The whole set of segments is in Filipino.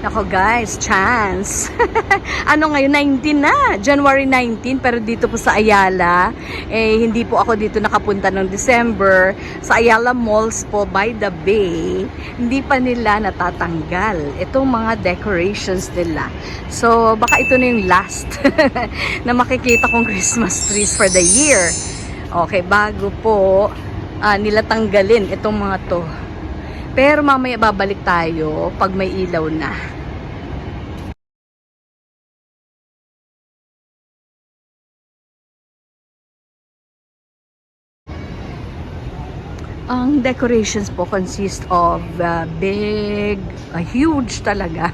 Nako guys, chance. Ano ngayon, 19 na. January 19, pero dito po sa Ayala, hindi po ako dito nakapunta noong December. Sa Ayala Malls po by the Bay, hindi pa nila natatanggal itong mga decorations nila. So, baka ito na yung last na makikita kong Christmas trees for the year. Okay, bago po nila tanggalin itong mga to. Pero mamaya babalik tayo pag may ilaw na. Ang decorations po consist of huge talaga,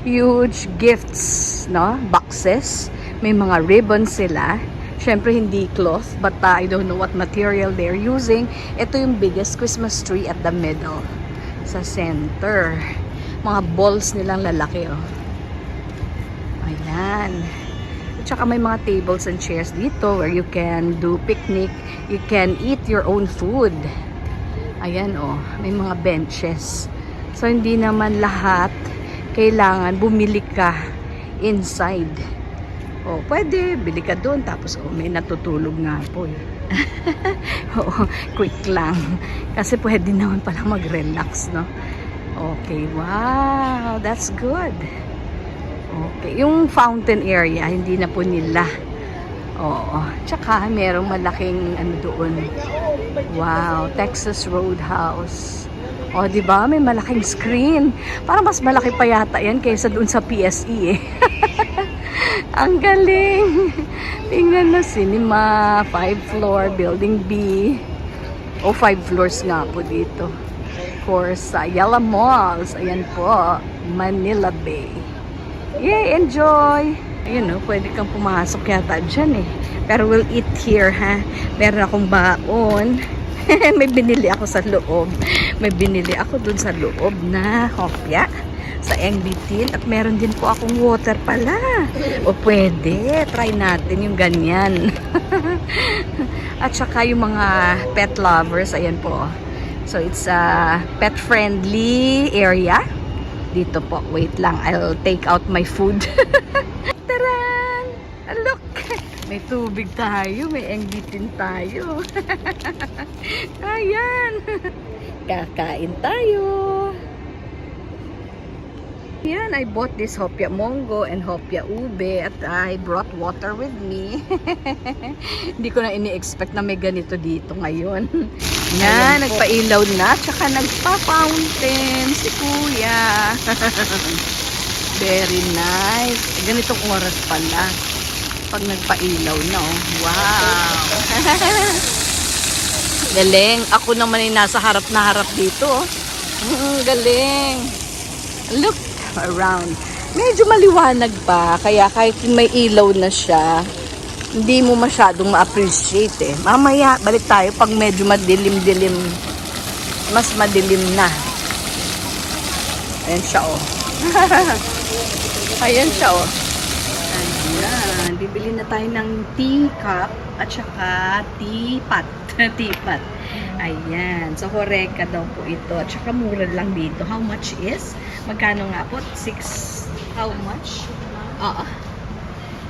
huge gifts, no? Boxes. May mga ribbons sila. Syempre hindi cloth, but I don't know what material they're using. Ito yung biggest Christmas tree at the middle. Sa center. Mga balls nilang lalaki, oh. Ayan. At saka may mga tables and chairs dito where you can do picnic. You can eat your own food. Ayan, oh. May mga benches. So, hindi naman lahat kailangan bumili ka inside. Oh, pwede. Bili ka doon. Tapos, oh, may natutulog nga po, eh. Oo, quick lang. Kasi pwede naman pala mag-relax, no? Okay, wow, that's good. Okay, yung fountain area, hindi na po nila. Oo, tsaka merong malaking ano doon. Wow, Texas Roadhouse. O, di ba? May malaking screen. Parang mas malaki pa yata yan kaysa doon sa PSE, eh. Ang galing. Tingnan na, cinema, 5th floor, building B. O, 5 floors nga po dito. Of course, Ayala Malls. Ayan po, Manila Bay. Yay, enjoy! Ayun, no, pwede kang pumasok yata dyan, eh. Pero we'll eat here, ha? Meron akong baon. May binili ako sa loob. May binili ako dun sa loob na hopya sa NBT. At meron din po akong water pala. O pwede, try natin yung ganyan. At saka yung mga pet lovers, ayan po. So it's a pet friendly area. Dito po, wait lang, I'll take out my food. Taran! Look! May tubig tayo, may engbitin tayo. Ayan! Kakain tayo. Yan, I bought this hopya mongo and hopya ube at I brought water with me. Hindi ko na ini-expect na may ganito dito ngayon. Yan, nagpailaw na, tsaka nagpa-fountain si Kuya. Very nice. Ganitong oras pala pag nagpailaw na, oh. Wow! Galing. Ako naman ay nasa harap na harap dito, oh. Galing. Look around. Medyo maliwanag pa, kaya kahit may ilaw na siya, hindi mo masyadong ma-appreciate, eh. Mamaya, balik tayo pag medyo madilim-dilim. Mas madilim na. Ayan siya, oh. Ayan siya, oh. Ayan. Bibili na tayo ng teacup at saka teapot. Teapot. Ayan. So, Horeca daw po ito. At saka mura lang dito. How much is? Magkano nga po? 6. How much? Oo.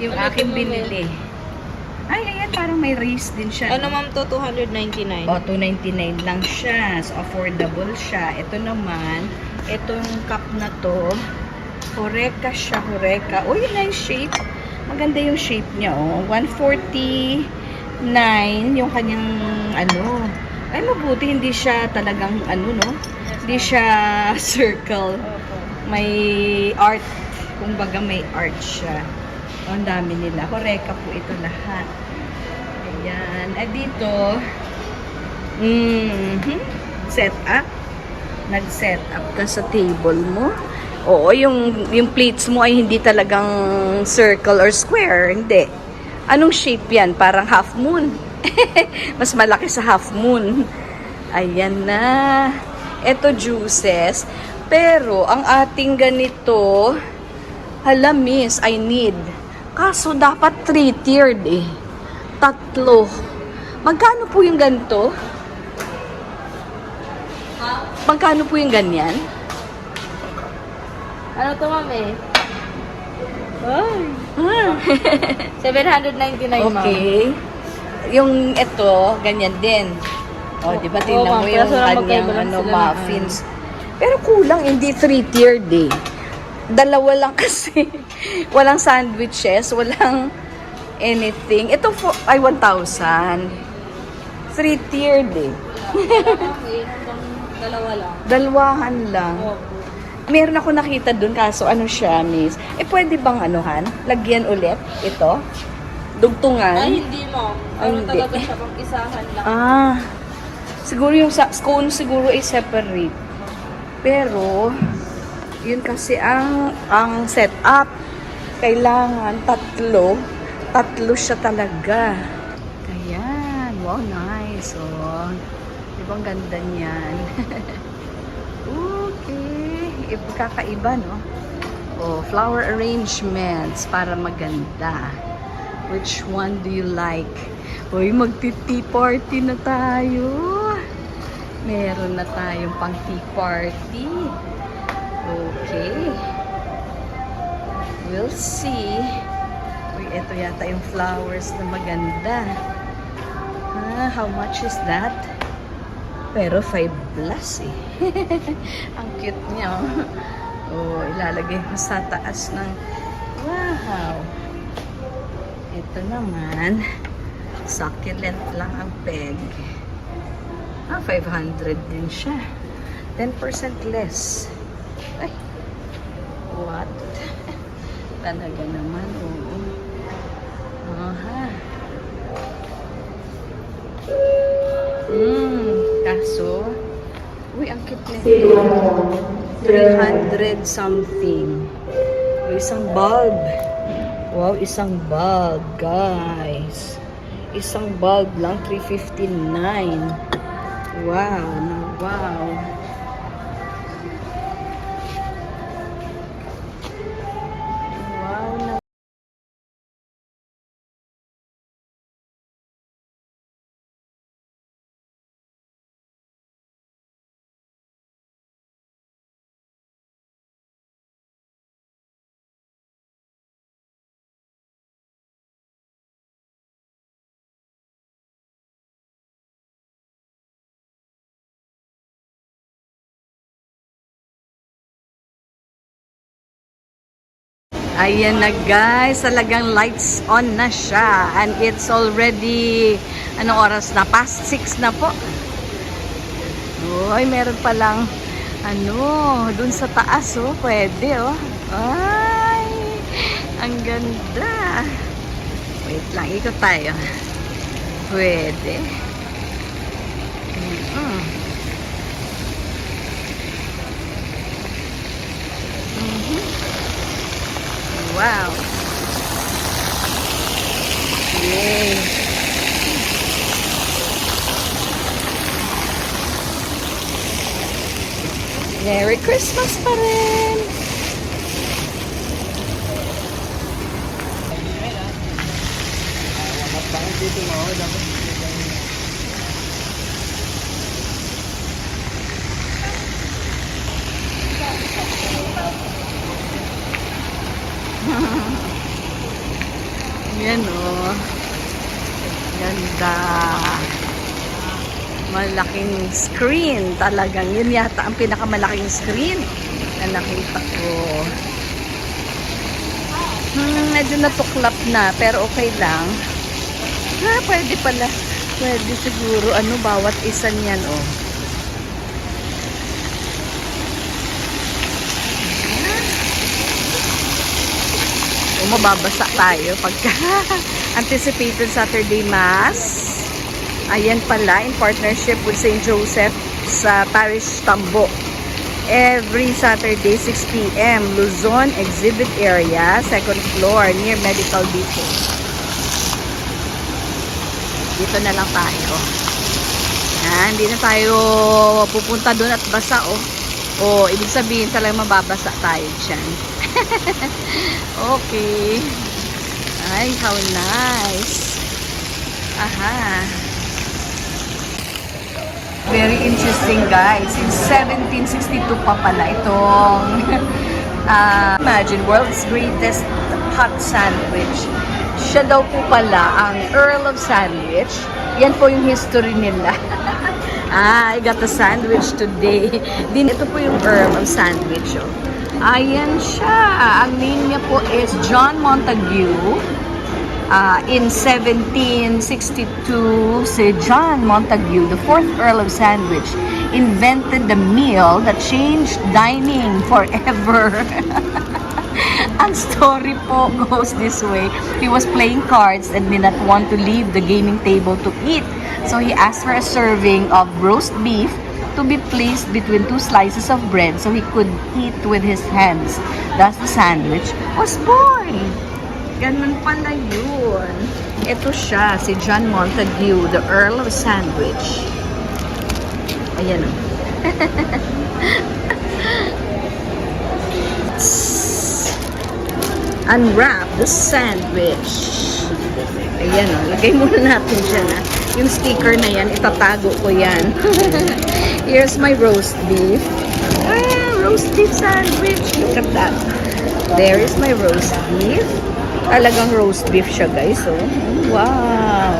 Yung aking binili. Ay, ayan. Parang may race din siya. Ano, ma'am, to 299? O, 299 lang siya. So, affordable siya. Ito naman, itong cup na to, Horeca siya. Horeca. Uy, nice shape. Maganda yung shape niya, oh. 149 yung kanyang, ano. Ay, mabuti. Hindi siya talagang, ano, no? Hindi siya circle. May art. Kumbaga may art siya. Oh, ang dami nila. Horeca po ito lahat. Ayan. At dito, set up. Nag-set up ka sa table mo. Oo, yung plates mo ay hindi talagang circle or square. Hindi. Anong shape yan? Parang half moon. Mas malaki sa half moon. Ayan na. Ito juices. Pero, ang ating ganito, hala miss, I need. Kaso, dapat 3-tiered eh. 3. Magkano po yung ganito? Magkano po yung ganyan? Ano to, mami? Ay. Ah. 799, ma'am. Okay. Yung ito, ganyan din. O, di ba? Oo, Tingnan ma'am. mo Kaya yung sobrang kanyang magkaiba lang ano, sila ng muffins. Pero kulang, hindi 3-tiered eh. Dalawa lang kasi. Walang sandwiches, walang anything. Ito, ay 1,000. 3-tiered eh. Mami, hanggang dalawa lang. Dalwahan lang. Opo. Meron ako nakita dun, kaso ano siya, miss? Pwede bang anuhan? Lagyan ulit ito? Dugtungan? Ay, hindi, ma'am. Ay, Ano hindi. talaga siya, pang isahan lang. Ah, siguro yung scone siguro ay separate. Pero, yun kasi ang setup. Kailangan tatlo. Tatlo siya talaga. Ayan. Wow, nice. Oh. Diba ang ganda niyan? Okay. Kakaiba, no? Oh, flower arrangements para maganda. Which one do you like? Uy, mag-tea party na tayo. Meron na tayong pang tea party. Okay. We'll see. Uy, ito yata yung flowers na maganda. How much is that? Pero 5 plus eh. Ang cute niya. Oh, ilalagay mo sa taas ng wow. Ito naman, succulent lang ang peg. 500 din siya. 10% less. Ay, what? Talaga naman, oo. Aha. Kaso, uy, ang cute nito. 300 something. O, isang bulb. Wow, isang bulb, guys. Isang bulb lang, 359. Wow, wow. Wow na. Ayan na guys, talagang lights on na siya. And it's already, anong oras na? Past 6 na po. Uy, meron palang, dun sa taas, oh. Pwede, oh. Ay, ang ganda. Wait lang, ikot tayo. Pwede. Wow. Yay. Merry Christmas pa rin. Yan oh. Ganda. Malaking screen. Talagang yun yata ang pinakamalaking screen na nakita ko. Medyo natuklap na pero okay lang. Pwede pala. Pwede siguro bawat isa niyan oh. Mababasa tayo pagka anticipated Saturday Mass. Ayan pala, in partnership with St. Joseph sa Parish Tambo. Every Saturday, 6 p.m. Luzon Exhibit Area, 2nd floor, near Medical Depot. Dito na lang tayo. Hindi na tayo pupunta doon at basa, oh. Oh, ibig sabihin talagang mababasa tayo dyan. Okay. Ay, how nice. Aha. Very interesting, guys. Since 1762 pa pala itong Imagine, world's greatest hot sandwich. Siya daw po pala ang Earl of Sandwich. Yan po yung history nila. I got a sandwich today. Ito po yung Earl of Sandwich. Oh. Ayan siya. Ang name niya po is John Montague. In 1762, si John Montague, the 4th Earl of Sandwich, invented the meal that changed dining forever. Ang story po goes this way. He was playing cards and did not want to leave the gaming table to eat. So he asked for a serving of roast beef to be placed between 2 slices of bread so he could eat with his hands. Thus the sandwich was born. Ganun pala yun. Ito siya, si John Montague, the Earl of Sandwich. Ayan o. Unwrap the sandwich. Ayan o. Lagay muna natin dyan ha. Yung sticker na yan, itatago ko yan. Here's my roast beef. Roast beef sandwich. Look at that. There is my roast beef. Talagang roast beef siya, guys. Oh. Wow.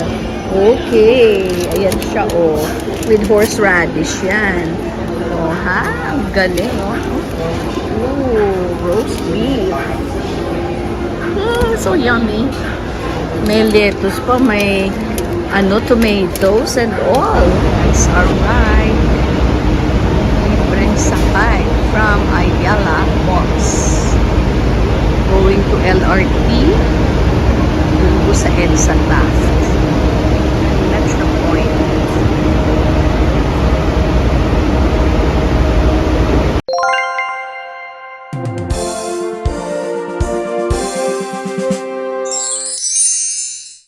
Okay. Ayan siya, oh. With horseradish yan. Oh, ha? Ang galing, oh. Oh, roast beef. So yummy. May lettuce pa, may tomatoes and all. It's alright. Libreng sakay from Ayala Malls. Going to LRT. Dun po sa EDSA Taft.